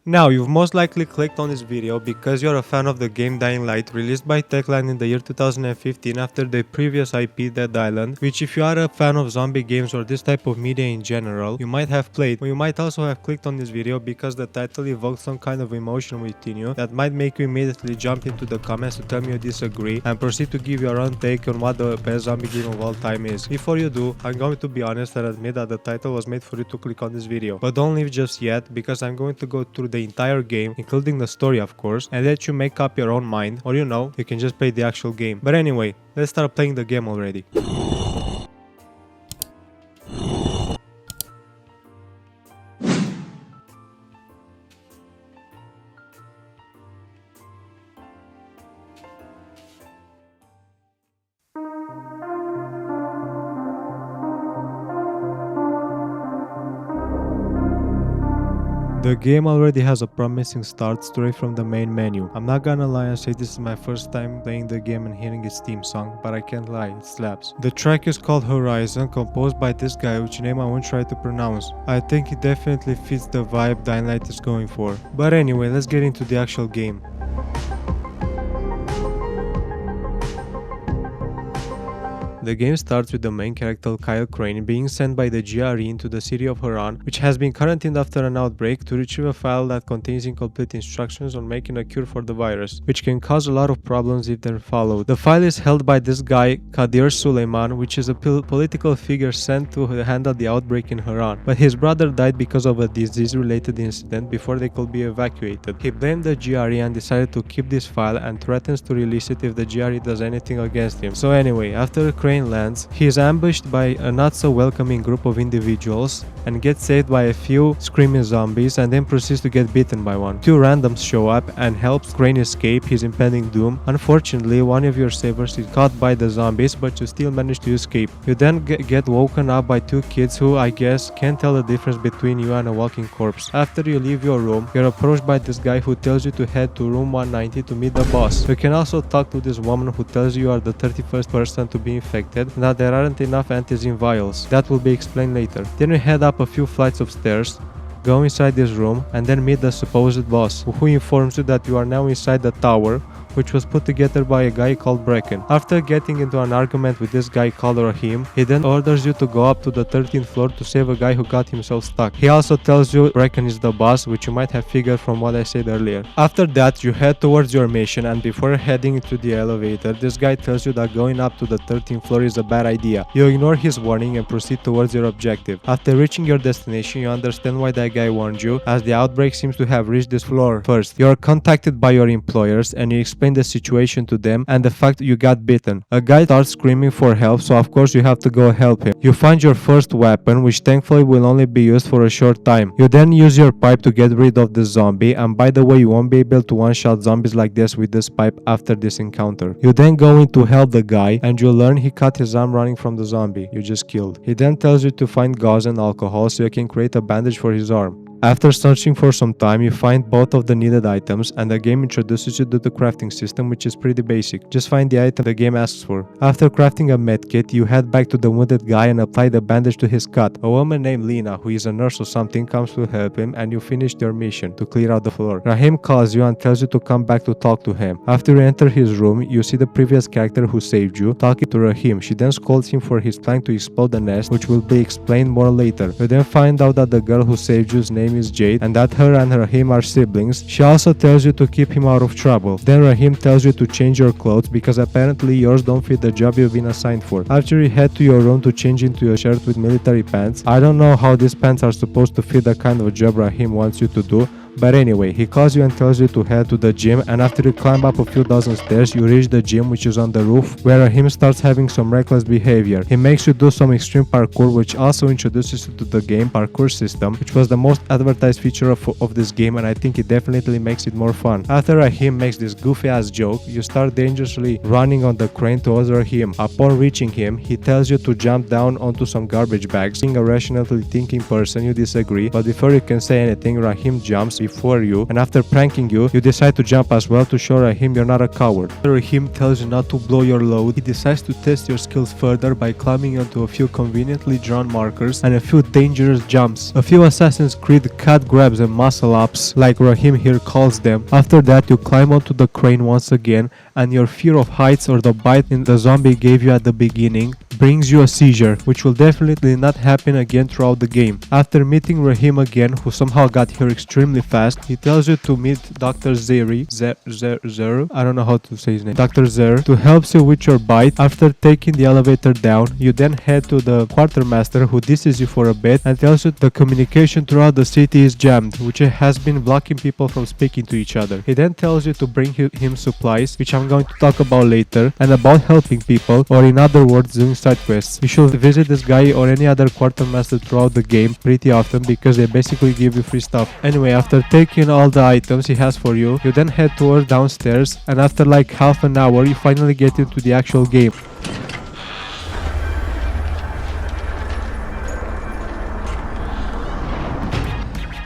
Now, you've most likely clicked on this video because you're a fan of the game Dying Light, released by Techland in the year 2015 after the previous IP Dead Island, which if you are a fan of zombie games or this type of media in general, you might have played, or you might also have clicked on this video because the title evokes some kind of emotion within you that might make you immediately jump into the comments to tell me you disagree and proceed to give your own take on what the best zombie game of all time is. Before you do, I'm going to be honest and admit that the title was made for you to click on this video, but don't leave just yet because I'm going to go through the entire game, including the story of course, and let you make up your own mind, or you can just play the actual game. But anyway, let's start playing the game already. The game already has a promising start straight from the main menu. I'm not gonna lie and say this is my first time playing the game and hearing its theme song, but I can't lie, it slaps. The track is called Horizon, composed by this guy which name I won't try to pronounce. I think it definitely fits the vibe Dying Light is going for. But anyway, let's get into the actual game. The game starts with the main character Kyle Crane being sent by the GRE into the city of Haran, which has been quarantined after an outbreak, to retrieve a file that contains incomplete instructions on making a cure for the virus, which can cause a lot of problems if they're followed. The file is held by this guy Kadir Suleiman, which is a political figure sent to handle the outbreak in Haran, but his brother died because of a disease-related incident before they could be evacuated. He blamed the GRE and decided to keep this file and threatens to release it if the GRE does anything against him. So anyway, after Crane lands, he is ambushed by a not so welcoming group of individuals and gets saved by a few screaming zombies and then proceeds to get bitten by one. Two randoms show up and helps Crane escape his impending doom. Unfortunately, one of your savers is caught by the zombies, but you still manage to escape. You then get woken up by two kids who I guess can't tell the difference between you and a walking corpse. After you leave your room, you're approached by this guy who tells you to head to room 190 to meet the boss. You can also talk to this woman who tells you are the 31st person to be infected and that there aren't enough antizin vials. That will be explained later. Then we head up a few flights of stairs, go inside this room, and then meet the supposed boss, who informs you that you are now inside the tower, which was put together by a guy called Brecken. After getting into an argument with this guy called Rahim, he then orders you to go up to the 13th floor to save a guy who got himself stuck. He also tells you Brecken is the boss, which you might have figured from what I said earlier. After that, you head towards your mission, and before heading into the elevator, this guy tells you that going up to the 13th floor is a bad idea. You ignore his warning and proceed towards your objective. After reaching your destination, you understand why that guy warned you, as the outbreak seems to have reached this floor first. You are contacted by your employers and you explain the situation to them and the fact you got bitten. A guy starts screaming for help, so of course you have to go help him. You find your first weapon, which thankfully will only be used for a short time. You then use your pipe to get rid of the zombie, and by the way, you won't be able to one-shot zombies like this with this pipe after this encounter. You then go in to help the guy and you learn he cut his arm running from the zombie you just killed. He then tells you to find gauze and alcohol so you can create a bandage for his arm. After searching for some time, you find both of the needed items and the game introduces you to the crafting system, which is pretty basic. Just find the item the game asks for. After crafting a medkit, you head back to the wounded guy and apply the bandage to his cut. A woman named Lena, who is a nurse or something, comes to help him and you finish your mission to clear out the floor. Rahim calls you and tells you to come back to talk to him. After you enter his room, you see the previous character who saved you talking to Rahim. She then scolds him for his plan to explode the nest, which will be explained more later. You then find out that the girl who saved you's name is Jade and that her and Rahim are siblings. She also tells you to keep him out of trouble. Then Rahim tells you to change your clothes because apparently yours don't fit the job you've been assigned for. After you head to your room to change into a shirt with military pants. I don't know how these pants are supposed to fit the kind of job Rahim wants you to do, but anyway, he calls you and tells you to head to the gym, and after you climb up a few dozen stairs, you reach the gym, which is on the roof, where Rahim starts having some reckless behavior. He makes you do some extreme parkour, which also introduces you to the game parkour system, which was the most advertised feature of this game, and I think it definitely makes it more fun. After Rahim makes this goofy ass joke, you start dangerously running on the crane towards Rahim. Upon reaching him, he tells you to jump down onto some garbage bags. Being a rationally thinking person, you disagree, but before you can say anything, Rahim jumps before you, and after pranking you, you decide to jump as well to show Rahim you're not a coward. After Rahim tells you not to blow your load, he decides to test your skills further by climbing onto a few conveniently drawn markers and a few dangerous jumps. A few Assassin's Creed cat grabs and muscle ups, like Rahim here calls them. After that, you climb onto the crane once again, and your fear of heights or the bite in the zombie gave you at the beginning brings you a seizure, which will definitely not happen again throughout the game. After meeting Rahim again, who somehow got here extremely fast, he tells you to meet Dr. Zeri, I don't know how to say his name, Dr. Zer, to help you with your bite. After taking the elevator down, you then head to the quartermaster, who disses you for a bit and tells you the communication throughout the city is jammed, which has been blocking people from speaking to each other. He then tells you to bring him supplies, which I'm going to talk about later, and about helping people, or in other words, doing side quests. You should visit this guy or any other quartermaster throughout the game pretty often, because they basically give you free stuff. Anyway, after taking all the items he has for you, you then head towards downstairs, and after like half an hour you finally get into the actual game.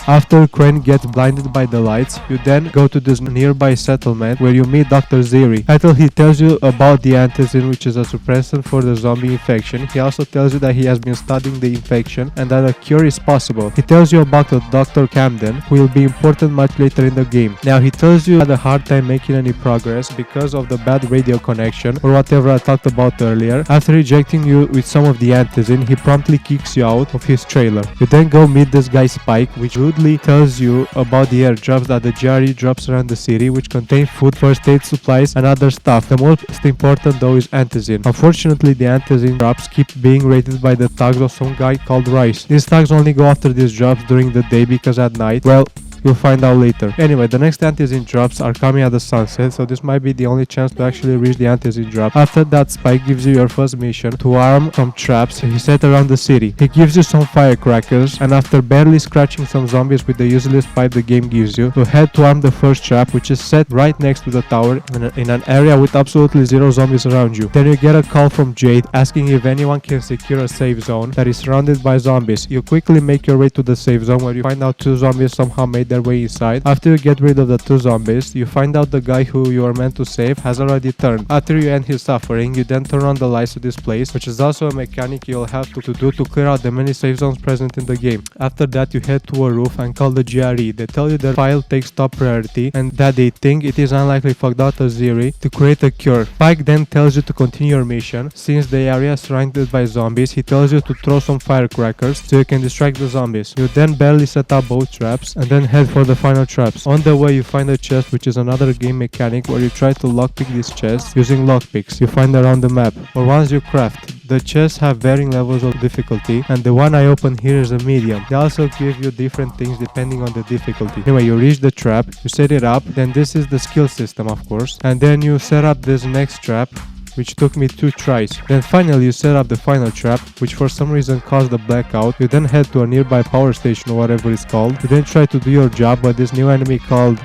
After Crane gets blinded by the lights, you then go to this nearby settlement where you meet Dr. Zeri. Until he tells you about the antizin, which is a suppressant for the zombie infection. He also tells you that he has been studying the infection and that a cure is possible. He tells you about Dr. Camden, who will be important much later in the game. Now he tells you he had a hard time making any progress because of the bad radio connection or whatever I talked about earlier. After rejecting you with some of the antizin, he promptly kicks you out of his trailer. You then go meet this guy Spike, which rudely tells you about the airdrops that the GRE drops around the city, which contain food, first aid supplies and other stuff. The most important though is antizin. Unfortunately, the antizin drops keep being raided by the thugs of some guy called Rice. These thugs only go after these drops during the day, because at night, well, you'll find out later. Anyway, the next antizin drops are coming at the sunset, so this might be the only chance to actually reach the antizin drop. After that, Spike gives you your first mission to arm some traps he set around the city. He gives you some firecrackers, and after barely scratching some zombies with the useless pipe the game gives you, you head to arm the first trap, which is set right next to the tower in an area with absolutely zero zombies around you. Then you get a call from Jade asking if anyone can secure a safe zone that is surrounded by zombies. You quickly make your way to the safe zone, where you find out two zombies somehow made their way inside. After you get rid of the two zombies, you find out the guy who you are meant to save has already turned. After you end his suffering, you then turn on the lights to this place, which is also a mechanic you'll have to do to clear out the many safe zones present in the game. After that, you head to a roof and call the GRE. They tell you their file takes top priority and that they think it is unlikely for Dr. Zeri to create a cure. Spike then tells you to continue your mission. Since the area is surrounded by zombies, he tells you to throw some firecrackers so you can distract the zombies. You then barely set up both traps and then head for the final traps. On the way, you find a chest, which is another game mechanic where you try to lockpick this chest using lockpicks you find around the map, or ones you craft. The chests have varying levels of difficulty, and the one I open here is a medium. They also give you different things depending on the difficulty. Anyway, you reach the trap, you set it up, then this is the skill system, of course, and then you set up this next trap, which took me 2 tries. Then finally you set up the final trap, which for some reason caused a blackout. You then head to a nearby power station or whatever it's called. You then try to do your job, but this new enemy called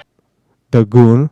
the Goon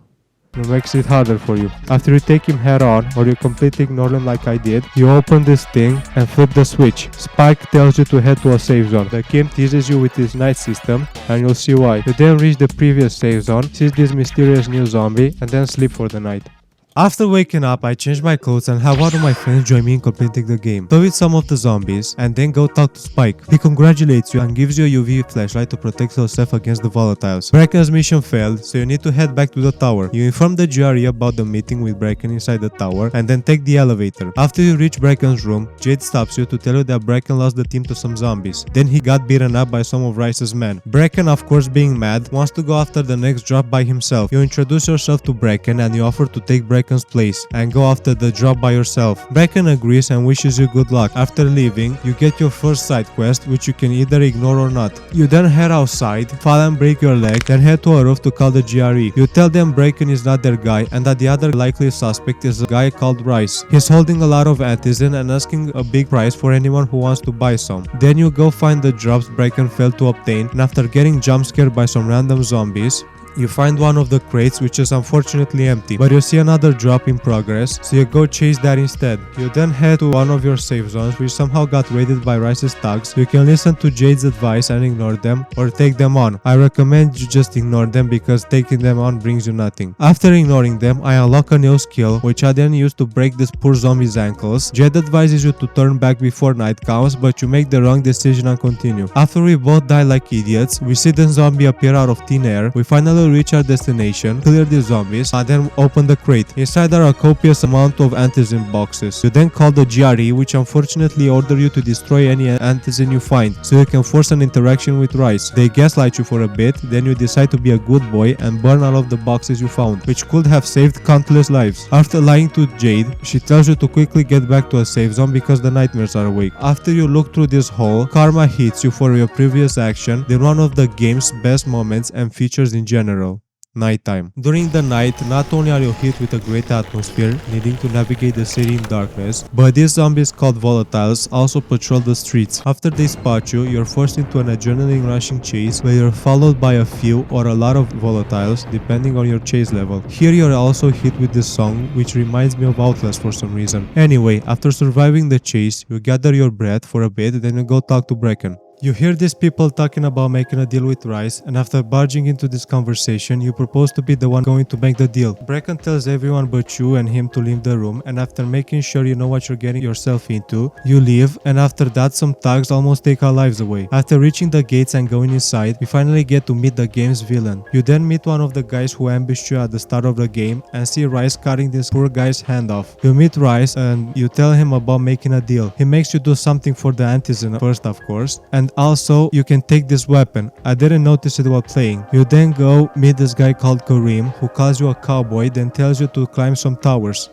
makes it harder for you. After you take him head on, or you completely ignore him like I did, you open this thing and flip the switch. Spike tells you to head to a safe zone. The game teases you with this night system, and you'll see why. You then reach the previous safe zone, see this mysterious new zombie, and then sleep for the night. After waking up, I change my clothes and have one of my friends join me in completing the game. So with some of the zombies and then go talk to Spike. He congratulates you and gives you a UV flashlight to protect yourself against the volatiles. Bracken's mission failed, so you need to head back to the tower. You inform the GRE about the meeting with Bracken inside the tower and then take the elevator. After you reach Bracken's room, Jade stops you to tell you that Bracken lost the team to some zombies. Then he got beaten up by some of Rice's men. Bracken, of course being mad, wants to go after the next drop by himself. You introduce yourself to Bracken and you offer to take Bracken's place and go after the drop by yourself. Bracken agrees and wishes you good luck. After leaving, you get your first side quest, which you can either ignore or not. You then head outside, fall and break your leg, then head to a roof to call the GRE. You tell them Bracken is not their guy and that the other likely suspect is a guy called Rice. He's holding a lot of antizin and asking a big price for anyone who wants to buy some. Then you go find the drops Bracken failed to obtain, and after getting jump scared by some random zombies, You find one of the crates which is unfortunately empty, but you see another drop in progress, so you go chase that instead. You then head to one of your safe zones which somehow got raided by Rice's thugs. You can listen to Jade's advice and ignore them, or take them on. I recommend you just ignore them because taking them on brings you nothing. After ignoring them, I unlock a new skill which I then use to break this poor zombie's ankles. Jade advises you to turn back before night comes, but you make the wrong decision and continue. After we both die like idiots, we see the zombie appear out of thin air. We finally reach our destination, clear the zombies, and then open the crate. Inside are a copious amount of antizin boxes. You then call the GRE, which unfortunately order you to destroy any antizin you find, so you can force an interaction with Rice. They gaslight you for a bit, then you decide to be a good boy and burn all of the boxes you found, which could have saved countless lives. After lying to Jade, she tells you to quickly get back to a safe zone because the nightmares are awake. After you look through this hole, karma hits you for your previous action, then one of the game's best moments and features in general. Nighttime. During the night, not only are you hit with a great atmosphere, needing to navigate the city in darkness, but these zombies called volatiles also patrol the streets. After they spot you, you're forced into an adrenaline rushing chase where you're followed by a few or a lot of volatiles depending on your chase level. Here you're also hit with this song, which reminds me of Outlast for some reason. Anyway, after surviving the chase, you gather your breath for a bit, then you go talk to Brecken. You hear these people talking about making a deal with Rice, and after barging into this conversation, you propose to be the one going to make the deal. Brecken tells everyone but you and him to leave the room, and after making sure you know what you're getting yourself into, you leave, and after that some thugs almost take our lives away. After reaching the gates and going inside, we finally get to meet the game's villain. You then meet one of the guys who ambushed you at the start of the game and see Rice cutting this poor guy's hand off. You meet Rice and you tell him about making a deal. He makes you do something for the antizin first, of course, and also you can take this weapon. I didn't notice it while playing. You then go meet this guy called Kareem who calls you a cowboy, then tells you to climb some towers.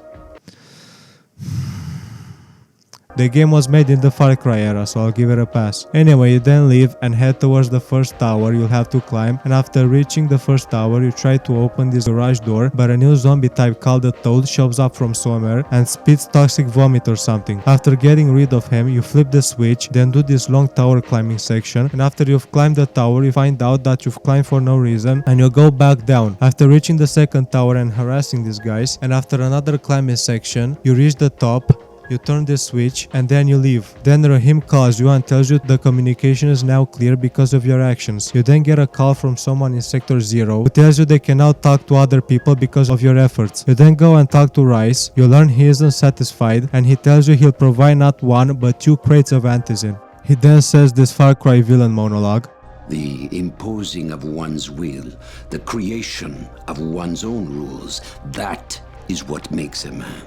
The game was made in the Far Cry era, so I'll give it a pass. Anyway, you then leave and head towards the first tower you'll have to climb, and after reaching the first tower, you try to open this garage door, but a new zombie type called the Toad shows up from somewhere and spits toxic vomit or something. After getting rid of him, you flip the switch, then do this long tower climbing section, and after you've climbed the tower, you find out that you've climbed for no reason, and you go back down. After reaching the second tower and harassing these guys, and after another climbing section, you reach the top, you turn the switch, and then you leave. Then Rahim calls you and tells you the communication is now clear because of your actions. You then get a call from someone in Sector 0 who tells you they can now talk to other people because of your efforts. You then go and talk to Rice. You learn he isn't satisfied and he tells you he'll provide not one but 2 crates of antizin. He then says this Far Cry villain monologue. The imposing of one's will, the creation of one's own rules, that is what makes a man.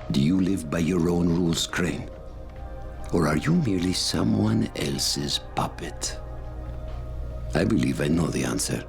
Do you live by your own rules, Crane? Or are you merely someone else's puppet? I believe I know the answer.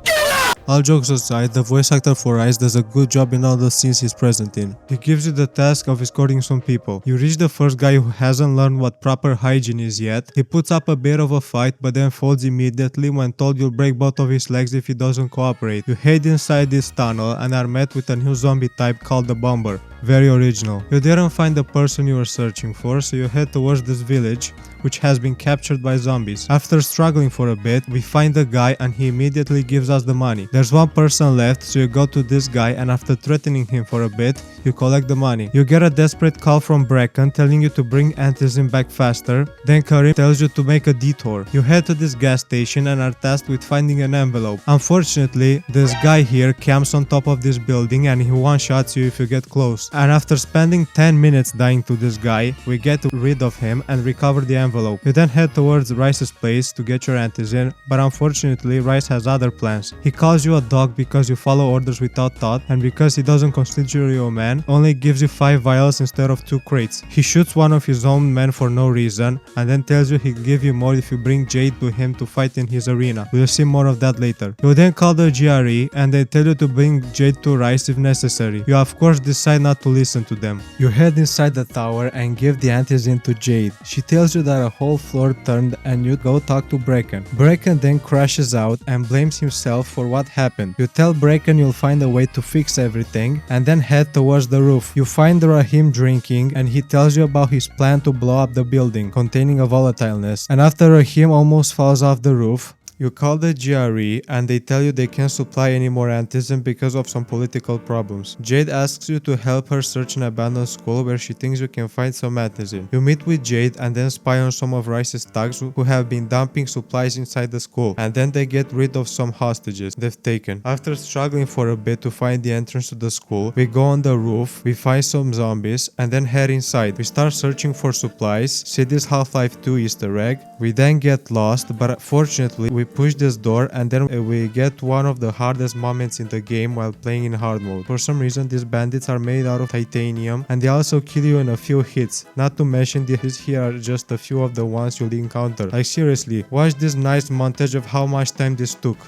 All jokes aside, the voice actor for Rice does a good job in all the scenes he's present in. He gives you the task of escorting some people. You reach the first guy who hasn't learned what proper hygiene is yet. He puts up a bit of a fight but then folds immediately when told you'll break both of his legs if he doesn't cooperate. You head inside this tunnel and are met with a new zombie type called the Bomber. Very original. You didn't find the person you were searching for, so you head towards this village, which has been captured by zombies. After struggling for a bit, we find the guy and he immediately gives us the money. There's one person left, so you go to this guy and after threatening him for a bit, you collect the money. You get a desperate call from Brecken telling you to bring antizin back faster. Then Karim tells you to make a detour. You head to this gas station and are tasked with finding an envelope. Unfortunately, this guy here camps on top of this building and he one-shots you if you get close. And after spending 10 minutes dying to this guy, we get rid of him and recover the envelope. You then head towards Rice's place to get your antizin, but unfortunately Rice has other plans. He calls you a dog because you follow orders without thought, and because he doesn't consider you a man, only gives you 5 vials instead of 2 crates. He shoots one of his own men for no reason, and then tells you he'll give you more if you bring Jade to him to fight in his arena. We'll see more of that later. You then call the GRE, and they tell you to bring Jade to Rice if necessary. You of course decide not to listen to them. You head inside the tower and give the antizin to Jade. She tells you that a whole floor turned and you go talk to Brecken. Brecken then crashes out and blames himself for what happened. You tell Brecken you'll find a way to fix everything and then head towards the roof. You find Rahim drinking and he tells you about his plan to blow up the building containing a volatile nest. And after Rahim almost falls off the roof, You call the GRE and they tell you they can't supply any more Antizin because of some political problems. Jade asks you to help her search an abandoned school where she thinks you can find some Antizin. You meet with Jade and then spy on some of Rice's thugs who have been dumping supplies inside the school, and then they get rid of some hostages they've taken. After struggling for a bit to find the entrance to the school, we go on the roof, we find some zombies, and then head inside. We start searching for supplies, see this Half-Life 2 Easter egg. We then get lost, but fortunately we push this door and then we get one of the hardest moments in the game while playing in hard mode. For some reason these bandits are made out of titanium and they also kill you in a few hits. Not to mention these here are just a few of the ones you'll encounter. Like seriously, watch this nice montage of how much time this took.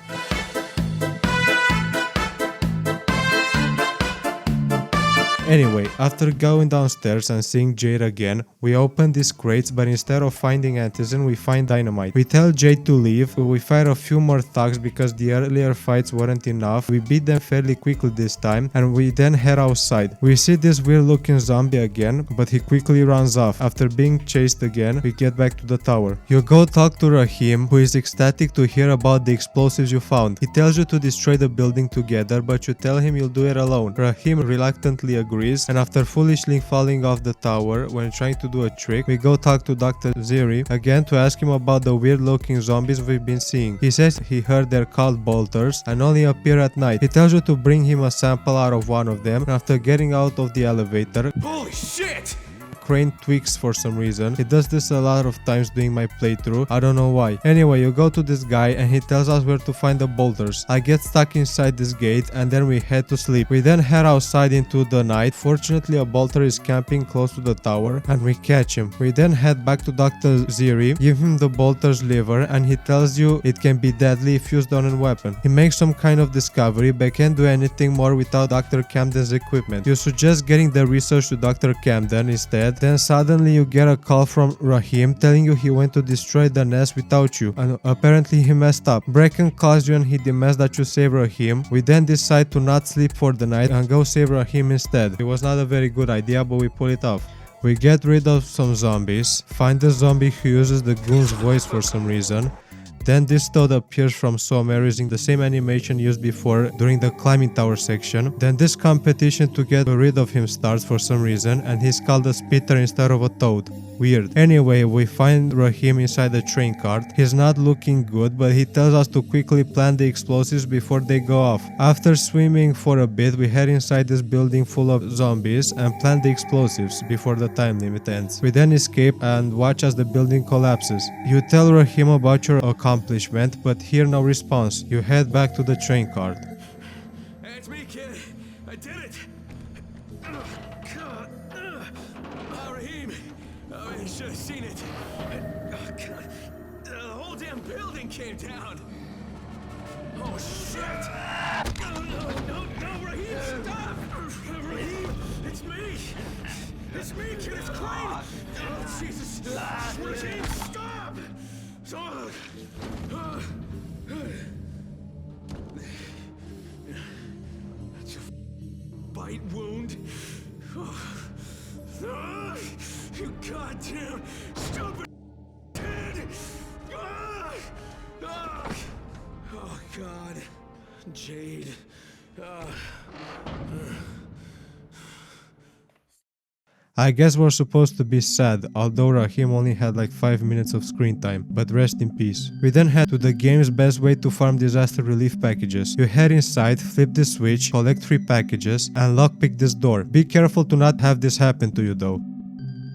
Anyway, after going downstairs and seeing Jade again, we open these crates, but instead of finding Antizin, we find dynamite. We tell Jade to leave, we fight a few more thugs because the earlier fights weren't enough. We beat them fairly quickly this time, and we then head outside. We see this weird looking zombie again, but he quickly runs off. After being chased again, we get back to the tower. You go talk to Rahim, who is ecstatic to hear about the explosives you found. He tells you to destroy the building together, but you tell him you'll do it alone. Rahim reluctantly agrees, and after foolishly falling off the tower when trying to do a trick, we go talk to Dr. Ziri again to ask him about the weird looking zombies we've been seeing. He says he heard they're called bolters and only appear at night. He tells you to bring him a sample out of one of them, and after getting out of the elevator, holy shit! Crane tweaks for some reason. He does this a lot of times during my playthrough, I don't know why. Anyway, you go to this guy and he tells us where to find the bolters. I get stuck inside this gate and then we head to sleep. We then head outside into the night. Fortunately, a bolter is camping close to the tower and we catch him. We then head back to Dr. Ziri, give him the bolter's liver, and he tells you it can be deadly if used on a weapon. He makes some kind of discovery but can't do anything more without Dr. Camden's equipment. You suggest getting the research to Dr. Camden instead. Then suddenly you get a call from Rahim telling you he went to destroy the nest without you, and apparently he messed up. Bracken calls you and he demands that you save Rahim. We then decide to not sleep for the night and go save Rahim instead. It was not a very good idea, but we pull it off. We get rid of some zombies, find the zombie who uses the goon's voice for some reason. Then this toad appears from somewhere using the same animation used before during the climbing tower section. Then this competition to get rid of him starts for some reason, and he's called a spitter instead of a toad. Weird. Anyway, we find Rahim inside the train cart. He's not looking good, but he tells us to quickly plant the explosives before they go off. After swimming for a bit, we head inside this building full of zombies and plant the explosives before the time limit ends. We then escape and watch as the building collapses. You tell Rahim about your accomplishment, but hear no response. You head back to the train cart. Hey, it's me, kid. I did it. Rahim. Oh, you should have seen it. Oh, God. The whole damn building came down. Oh, shit. No, Rahim, stop. Rahim, it's me. It's me, kid. It's Crane. Oh, Jesus. Rahim, stop. That's a bite wound. You goddamn stupid kid! Oh God, Jade. I guess we're supposed to be sad, although Rahim only had like 5 minutes of screen time, but rest in peace. We then head to the game's best way to farm disaster relief packages. You head inside, flip the switch, collect 3 packages, and lockpick this door. Be careful to not have this happen to you though.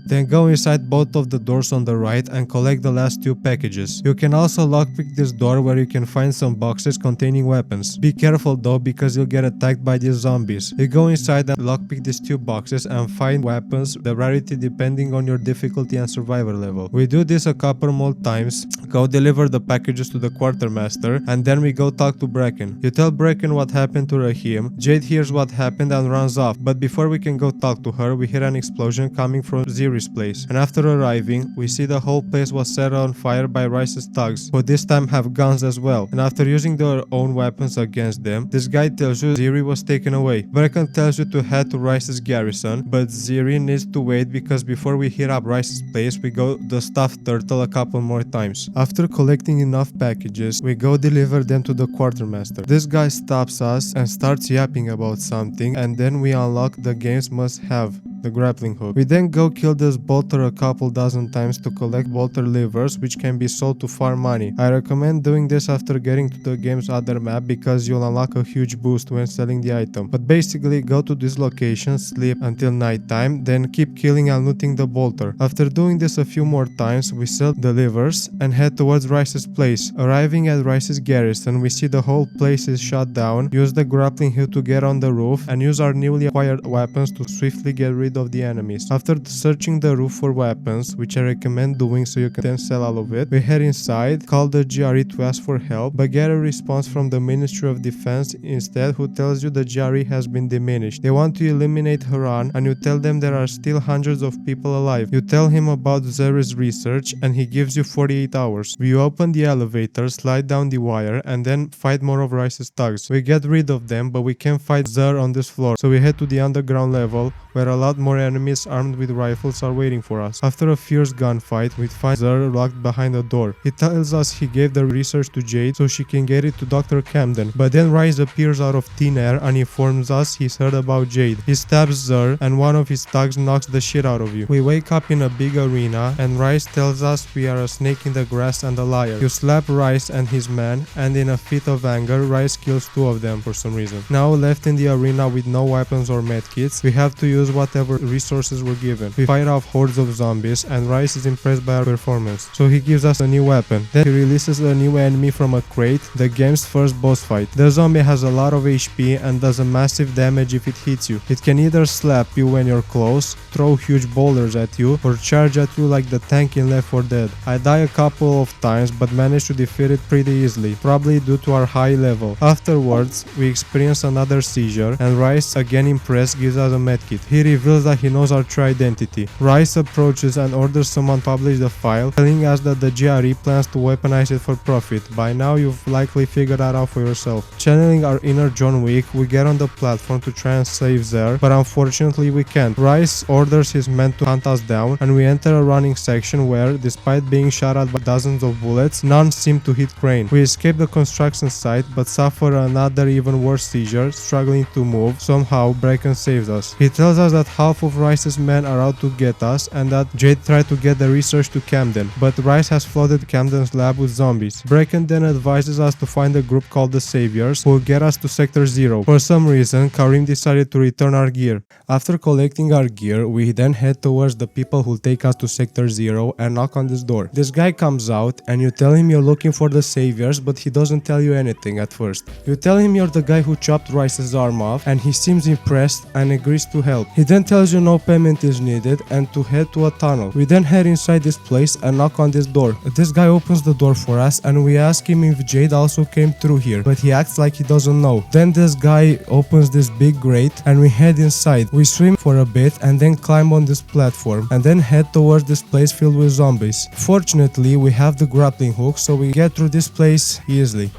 Then go inside both of the doors on the right and collect the last 2 packages. You can also lockpick this door where you can find some boxes containing weapons. Be careful though, because you'll get attacked by these zombies. You go inside and lockpick these 2 boxes and find weapons, the rarity depending on your difficulty and survivor level. We do this a couple more times, go deliver the packages to the quartermaster, and then we go talk to Bracken. You tell Bracken what happened to Rahim. Jade hears what happened and runs off, but before we can go talk to her, we hear an explosion coming from Ziri's Gary's place. And after arriving, we see the whole place was set on fire by Rice's thugs, who this time have guns as well. And after using their own weapons against them, this guy tells you Ziri was taken away. Brecken tells you to head to Rice's garrison, but Ziri needs to wait because before we hit up Rice's place, we go the stuffed turtle a couple more times. After collecting enough packages, we go deliver them to the quartermaster. This guy stops us and starts yapping about something, and then we unlock the game's must-have, the grappling hook. We then go kill this bolter a couple dozen times to collect bolter livers, which can be sold to farm money. I recommend doing this after getting to the game's other map because you'll unlock a huge boost when selling the item. But basically, go to this location, sleep until nighttime, then keep killing and looting the bolter. After doing this a few more times, we sell the livers and head towards Rice's place. Arriving at Rice's garrison, we see the whole place is shut down, use the grappling hook to get on the roof, and use our newly acquired weapons to swiftly get rid of the enemies. After searching the roof for weapons, which I recommend doing so you can then sell all of it, we head inside, call the GRE to ask for help, but get a response from the Ministry of Defense instead, who tells you the GRE has been diminished. They want to eliminate Haran, and you tell them there are still hundreds of people alive. You tell him about Zeri's research, and he gives you 48 hours. We open the elevator, slide down the wire, and then fight more of Rice's thugs. We get rid of them, but we can't fight Zer on this floor, so we head to the underground level, where a lot more enemies armed with rifles are waiting for us. After a fierce gunfight, we find Zer locked behind a door. He tells us he gave the research to Jade so she can get it to Dr. Camden, but then Rice appears out of thin air and informs us he's heard about Jade. He stabs Zer and one of his thugs knocks the shit out of you. We wake up in a big arena and Rice tells us we are a snake in the grass and a liar. You slap Rice and his men, and in a fit of anger, Rice kills two of them for some reason. Now left in the arena with no weapons or medkits, we have to use whatever resources were given. We fight off hordes of zombies and Rice is impressed by our performance, so he gives us a new weapon. Then he releases a new enemy from a crate, the game's first boss fight. The zombie has a lot of HP and does a massive damage if it hits you. It can either slap you when you're close, throw huge boulders at you, or charge at you like the tank in Left 4 Dead. I die a couple of times but managed to defeat it pretty easily, probably due to our high level. Afterwards, we experience another seizure and Rice, again impressed, gives us a medkit. He reveals that he knows our true identity. Rice approaches and orders someone publish the file, telling us that the GRE plans to weaponize it for profit. By now you've likely figured that out for yourself. Channeling our inner John Wick, we get on the platform to try and save Zer, but unfortunately we can't. Rice orders his men to hunt us down and we enter a running section where, despite being shot at by dozens of bullets, none seem to hit Crane. We escape the construction site but suffer another even worse seizure, struggling to move. Somehow Brecken saves us. He tells us that half of Rice's men are out to get us and that Jade tried to get the research to Camden, but Rice has flooded Camden's lab with zombies. Brecken then advises us to find a group called the Saviors, who will get us to Sector 0. For some reason, Karim decided to return our gear. After collecting our gear, we then head towards the people who take us to Sector 0 and knock on this door. This guy comes out and you tell him you're looking for the Saviors, but he doesn't tell you anything at first. You tell him you're the guy who chopped Rice's arm off, and he seems impressed and agrees to help. He then tells you no payment is needed and to head to a tunnel. We then head inside this place and knock on this door. This guy opens the door for us and we ask him if Jade also came through here, but he acts like he doesn't know. Then this guy opens this big grate and we head inside. We swim for a bit and then climb on this platform and then head towards this place filled with zombies. Fortunately, we have the grappling hook, so we get through this place easily.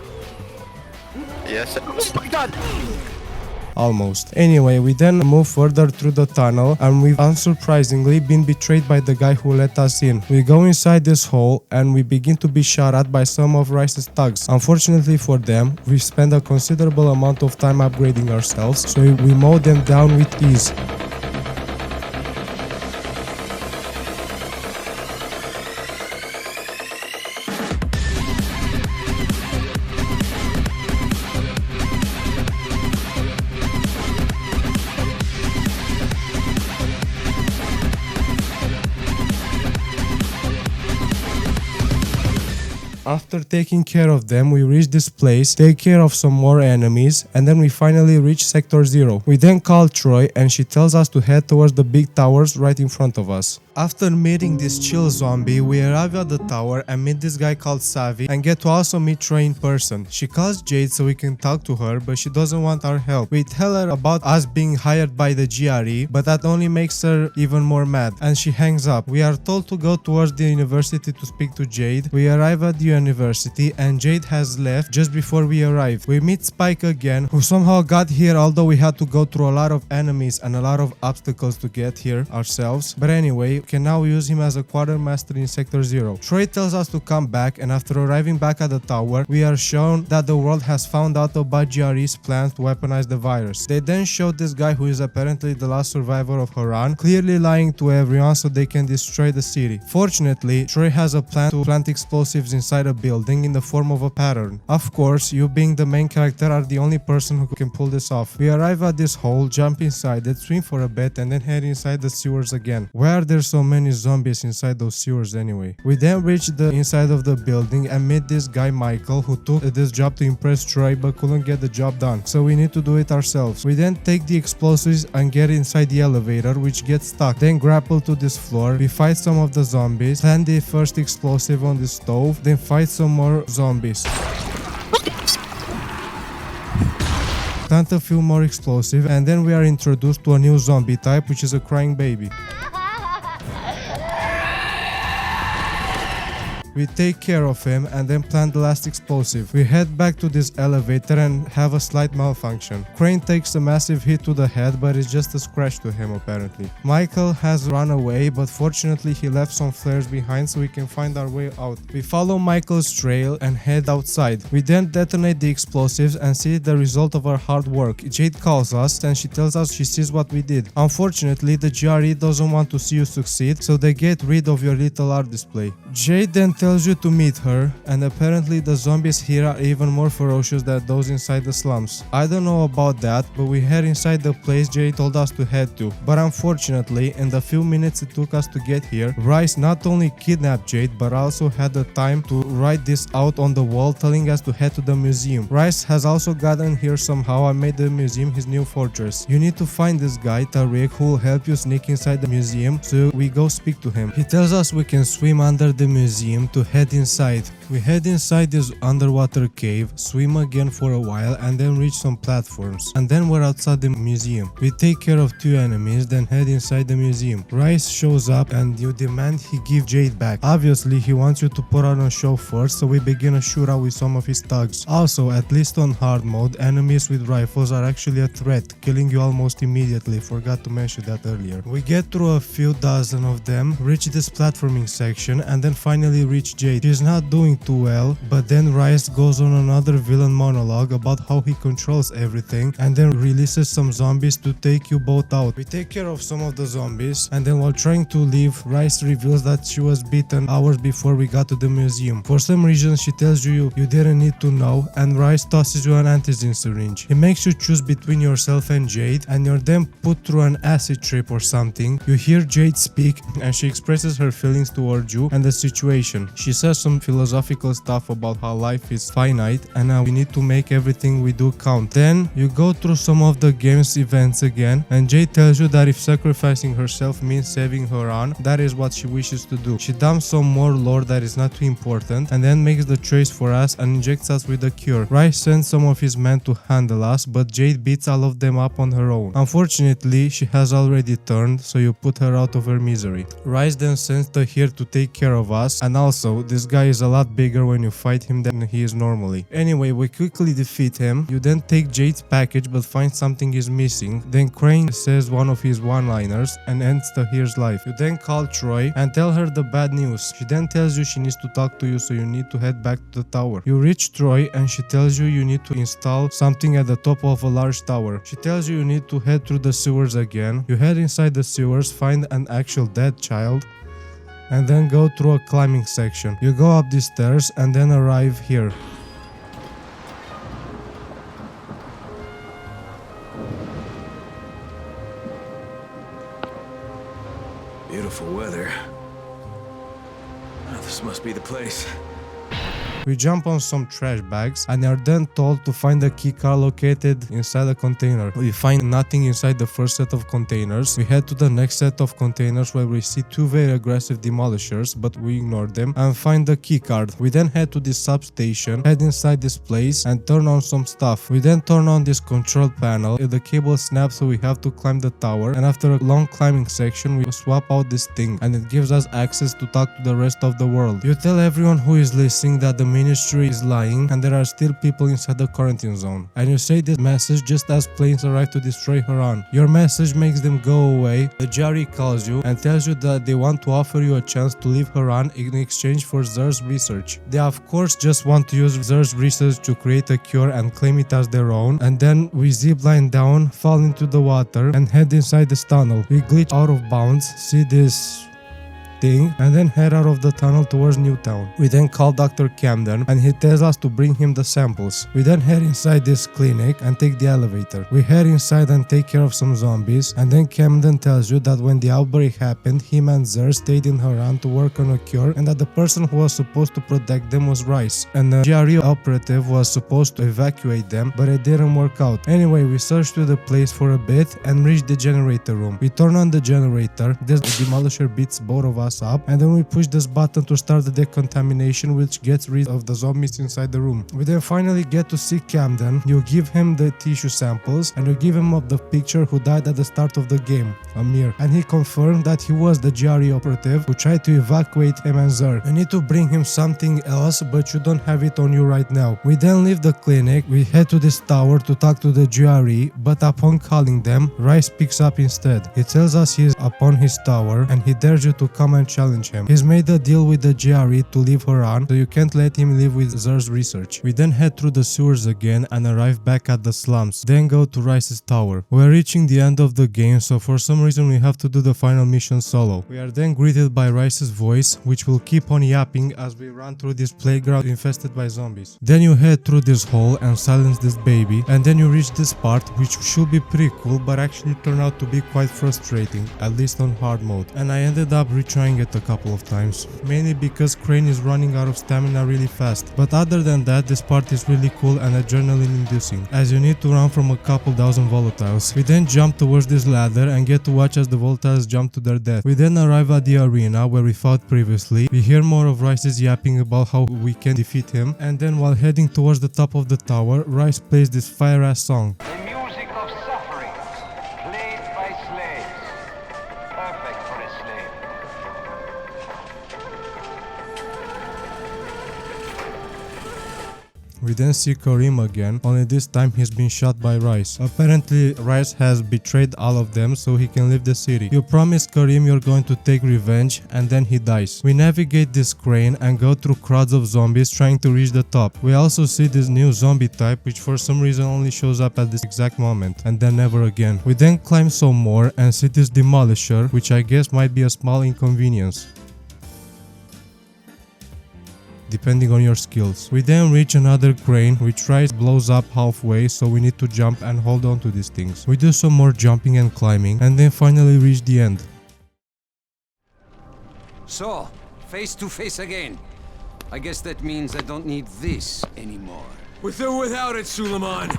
Yes. Oh my god! Almost. Anyway, we then move further through the tunnel and we've unsurprisingly been betrayed by the guy who let us in. We go inside this hole and we begin to be shot at by some of Rice's thugs. Unfortunately for them, we spend a considerable amount of time upgrading ourselves, so we mow them down with ease. After taking care of them, we reach this place, take care of some more enemies, and then we finally reach Sector 0. We then call Troy and she tells us to head towards the big towers right in front of us. After meeting this chill zombie, we arrive at the tower and meet this guy called Savvy and get to also meet Troy in person. She calls Jade so we can talk to her, but she doesn't want our help. We tell her about us being hired by the GRE, but that only makes her even more mad, and she hangs up. We are told to go towards the university to speak to Jade. We arrive at the university and Jade has left just before we arrive. We meet Spike again, who somehow got here, although we had to go through a lot of enemies and a lot of obstacles to get here ourselves. But anyway, we can now use him as a quartermaster in Sector 0. Troy tells us to come back, and after arriving back at the tower, we are shown that the world has found out about GRE's plan to weaponize the virus. They then showed this guy who is apparently the last survivor of Haran, clearly lying to everyone so they can destroy the city. Fortunately, Troy has a plan to plant explosives inside a building in the form of a pattern. Of course, you being the main character are the only person who can pull this off. We arrive at this hole, jump inside it, swim for a bit, and then head inside the sewers again. Why are there so many zombies inside those sewers anyway? We then reach the inside of the building and meet this guy Michael, who took this job to impress Troy but couldn't get the job done, so we need to do it ourselves. We then take the explosives and get inside the elevator, which gets stuck. Then grapple to this floor, we fight some of the zombies, plant the first explosive on the stove, then fight some more zombies. Plant a few more explosives, and then we are introduced to a new zombie type, which is a crying baby. We take care of him and then plant the last explosive. We head back to this elevator and have a slight malfunction. Crane takes a massive hit to the head, but it's just a scratch to him apparently. Michael has run away, but fortunately he left some flares behind so we can find our way out. We follow Michael's trail and head outside. We then detonate the explosives and see the result of our hard work. Jade calls us and she tells us she sees what we did. Unfortunately, the GRE doesn't want to see you succeed, so they get rid of your little art display. Jade then tells you to meet her, and apparently the zombies here are even more ferocious than those inside the slums. I don't know about that, but we head inside the place Jade told us to head to. But unfortunately, in the few minutes it took us to get here, Rice not only kidnapped Jade, but also had the time to write this out on the wall telling us to head to the museum. Rice has also gotten here somehow and made the museum his new fortress. You need to find this guy, Tariq, who will help you sneak inside the museum, so we go speak to him. He tells us we can swim under the museum to head inside. We head inside this underwater cave, swim again for a while, and then reach some platforms. And then we're outside the museum. We take care of two enemies, then head inside the museum. Rice shows up and you demand he give Jade back. Obviously, he wants you to put on a show first, so we begin a shootout with some of his thugs. Also, at least on hard mode, enemies with rifles are actually a threat, killing you almost immediately. Forgot to mention that earlier. We get through a few dozen of them, reach this platforming section, and then finally reach Jade. She's not doing too well, but then Rice goes on another villain monologue about how he controls everything and then releases some zombies to take you both out. We take care of some of the zombies, and then while trying to leave, Rice reveals that she was beaten hours before we got to the museum. For some reason she tells you didn't need to know, and Rice tosses you an antizin syringe. He makes you choose between yourself and Jade, and you're then put through an acid trip or something. You hear Jade speak and she expresses her feelings towards you and the situation. She says some philosophical stuff about how life is finite and now we need to make everything we do count. Then you go through some of the game's events again, and Jade tells you that if sacrificing herself means saving Haran, that is what she wishes to do. She dumps some more lore that is not too important and then makes the choice for us and injects us with a cure. Rice sends some of his men to handle us, but Jade beats all of them up on her own. Unfortunately, she has already turned, so you put her out of her misery. Rice then sends Tahir to take care of us, and also this guy is a lot bigger when you fight him than he is normally. Anyway, we quickly defeat him. You then take Jade's package but find something is missing. Then Crane says one of his one-liners and ends Tahir's life. You then call Troy and tell her the bad news. She then tells you she needs to talk to you, so you need to head back to the tower. You reach Troy and she tells you need to install something at the top of a large tower. She tells you need to head through the sewers again. You head inside the sewers, find an actual dead child, and then go through a climbing section. You go up these stairs and then arrive here. Beautiful weather. Oh, this must be the place. We jump on some trash bags and are then told to find a keycard located inside a container. We find nothing inside the first set of containers. We head to the next set of containers where we see two very aggressive demolishers, but we ignore them and find the keycard. We then head to this substation, head inside this place and turn on some stuff. We then turn on this control panel. The cable snaps, so we have to climb the tower, and after a long climbing section we swap out this thing and it gives us access to talk to the rest of the world. You tell everyone who is listening that the ministry is lying and there are still people inside the quarantine zone, and you say this message just as planes arrive to destroy Haran. Your message makes them go away. The GRE calls you and tells you that they want to offer you a chance to leave Haran in exchange for Xur's research. They of course just want to use Xur's research to create a cure and claim it as their own, and then we zipline down, fall into the water and head inside this tunnel. We glitch out of bounds, see this thing, and then head out of the tunnel towards Newtown. We then call Dr. Camden and he tells us to bring him the samples. We then head inside this clinic and take the elevator. We head inside and take care of some zombies, and then Camden tells you that when the outbreak happened, him and Xur stayed in Haran to work on a cure, and that the person who was supposed to protect them was Rice, and the GRE operative was supposed to evacuate them, but it didn't work out. Anyway, we search through the place for a bit and reach the generator room. We turn on the generator, this demolisher beats both of us up, and then we push this button to start the decontamination, which gets rid of the zombies inside the room. We then finally get to see Camden. You give him the tissue samples and you give him up the picture who died at the start of the game, Amir, and he confirmed that he was the GRE operative who tried to evacuate him and Xur. You need to bring him something else, but you don't have it on you right now. We then leave the clinic. We head to this tower to talk to the GRE, but upon calling them, Rice picks up instead. He tells us he is upon his tower and he dares you to come and challenge him. He's made a deal with the GRE to leave Haran, so you can't let him live with Xur's research. We then head through the sewers again and arrive back at the slums, then go to Rice's tower. We are reaching the end of the game, so for some reason we have to do the final mission solo. We are then greeted by Rice's voice, which will keep on yapping as we run through this playground infested by zombies. Then you head through this hole and silence this baby, and then you reach this part, which should be pretty cool, but actually turned out to be quite frustrating, at least on hard mode, and I ended up retrying it a couple of times, mainly because Crane is running out of stamina really fast. But other than that, this part is really cool and adrenaline inducing, as you need to run from a couple dozen volatiles. We then jump towards this ladder and get to watch as the volatiles jump to their death. We then arrive at the arena where we fought previously. We hear more of Rice's yapping about how we can defeat him, and then while heading towards the top of the tower, Rice plays this fire-ass song. The music of suffering, played by slaves. Perfect for a slave. We then see Karim again, only this time he's been shot by Rice. Apparently Rice has betrayed all of them so he can leave the city. You promise Karim you're going to take revenge, and then he dies. We navigate this crane and go through crowds of zombies trying to reach the top. We also see this new zombie type, which for some reason only shows up at this exact moment and then never again. We then climb some more and see this demolisher, which I guess might be a small inconvenience, depending on your skills. We then reach another crane which Rice blows up halfway, so we need to jump and hold on to these things. We do some more jumping and climbing and then finally reach the end. So, face to face again. I guess that means I don't need this anymore. With or without it, Suleiman,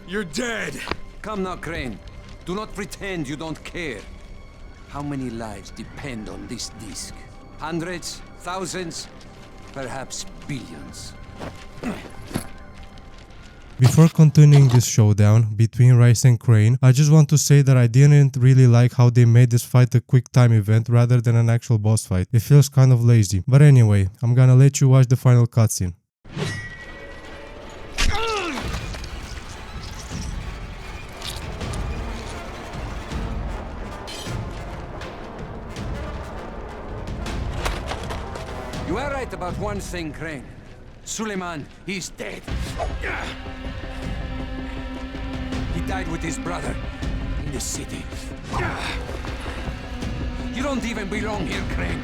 you're dead. Come now, Crane. Do not pretend you don't care. How many lives depend on this disc? Hundreds? Thousands? Perhaps billions. Before continuing this showdown between Rice and Crane, I just want to say that I didn't really like how they made this fight a quick time event rather than an actual boss fight. It feels kind of lazy. But anyway, I'm gonna let you watch the final cutscene. You are right about one thing, Crane. Suleiman, he's dead. He died with his brother in the city. You don't even belong here, Crane.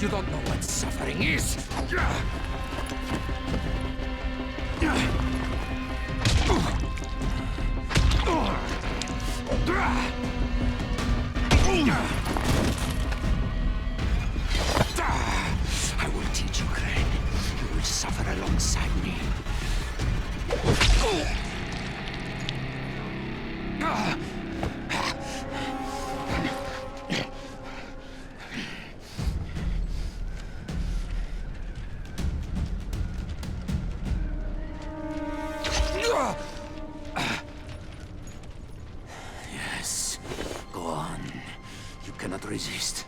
You don't know what suffering is. I will teach you, Crane. You will suffer suffer alongside me. Yes, go on. You cannot resist.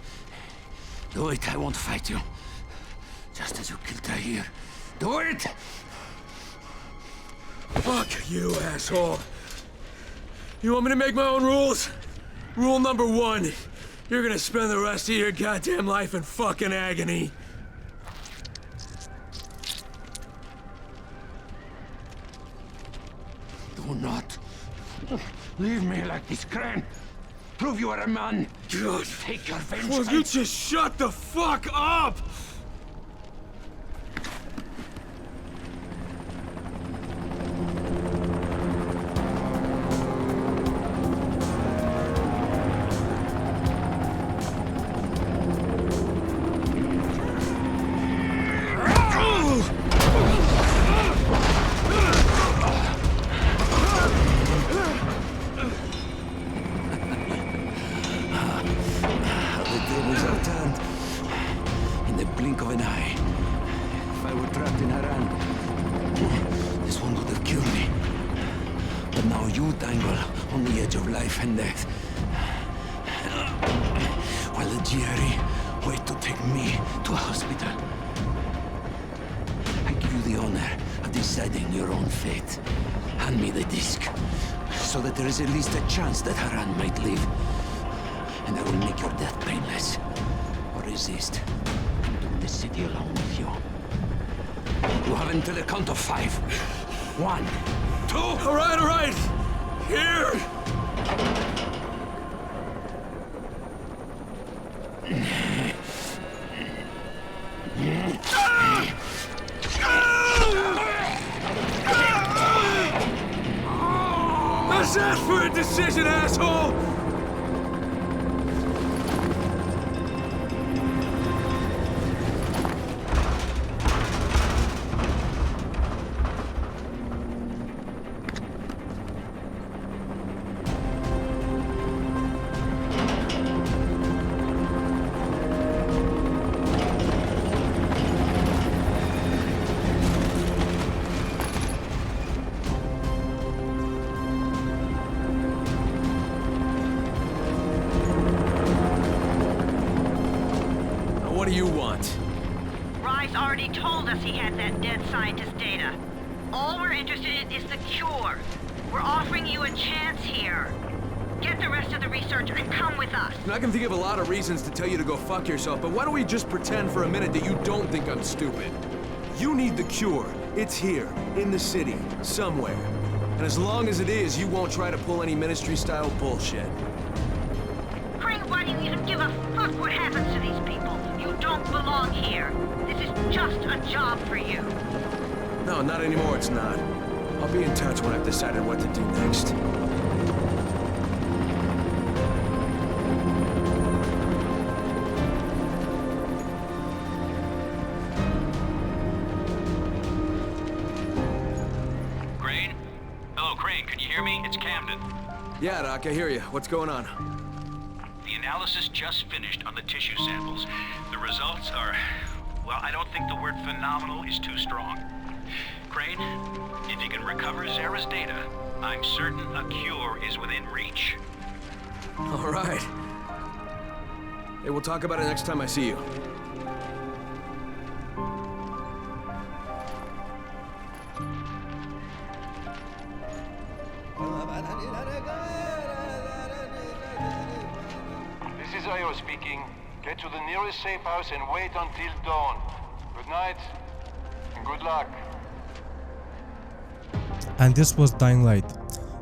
Do it, I won't fight you. Just as you killed Tahir. Do it! Fuck you, asshole. You want me to make my own rules? Rule number 1. You're gonna spend the rest of your goddamn life in fucking agony. Do not leave me like this, Crane. Prove you are a man. God. Take your Will vengeance. you just shut the fuck up? The tables are turned. In the blink of an eye. If I were trapped in Haran, this one would have killed me. But now you dangle on the edge of life and death. While the GRE wait to take me to a hospital. I give you the honor of deciding your own fate. Hand me the disc, so that there is at least a chance that Haran might live. And I will make your death painless. Or resist, and doom the city along with you. You have until the count of 5. 1, 2... All right. Here. Let's ask for a decision, asshole! What do you want? Rise already told us he had that dead scientist data. All we're interested in is the cure. We're offering you a chance here. Get the rest of the research and come with us. I can think of a lot of reasons to tell you to go fuck yourself, but why don't we just pretend for a minute that you don't think I'm stupid? You need the cure. It's here, in the city, somewhere. And as long as it is, you won't try to pull any Ministry-style bullshit. Crane, why do you even give a fuck what happens to these people? You don't belong here. This is just a job for you. No, not anymore, it's not. I'll be in touch when I've decided what to do next. Crane? Hello, Crane, can you hear me? It's Camden. Yeah, Doc, I hear you. What's going on? The analysis just finished on the tissue samples. The results are... well, I don't think the word phenomenal is too strong. Crane, if you can recover Zara's data, I'm certain a cure is within reach. All right. Hey, we'll talk about it next time I see you. This is Io speaking. Get to the nearest safe house and wait until dawn. Good night, and good luck. And this was Dying Light.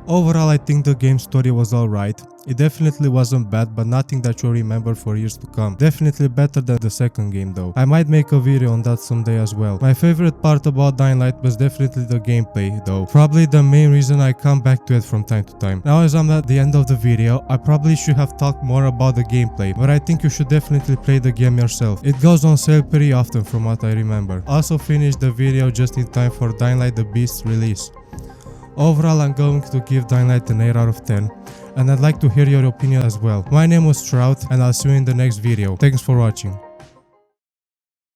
Overall, I think the game story was alright. It definitely wasn't bad, but nothing that you'll remember for years to come. Definitely better than the second game though. I might make a video on that someday as well. My favorite part about Dying Light was definitely the gameplay though. Probably the main reason I come back to it from time to time. Now as I'm at the end of the video, I probably should have talked more about the gameplay, but I think you should definitely play the game yourself. It goes on sale pretty often from what I remember. Also finished the video just in time for Dying Light the Beast release. Overall, I'm going to give Dying Light an 8 out of 10, and I'd like to hear your opinion as well. My name was Trout, and I'll see you in the next video. Thanks for watching.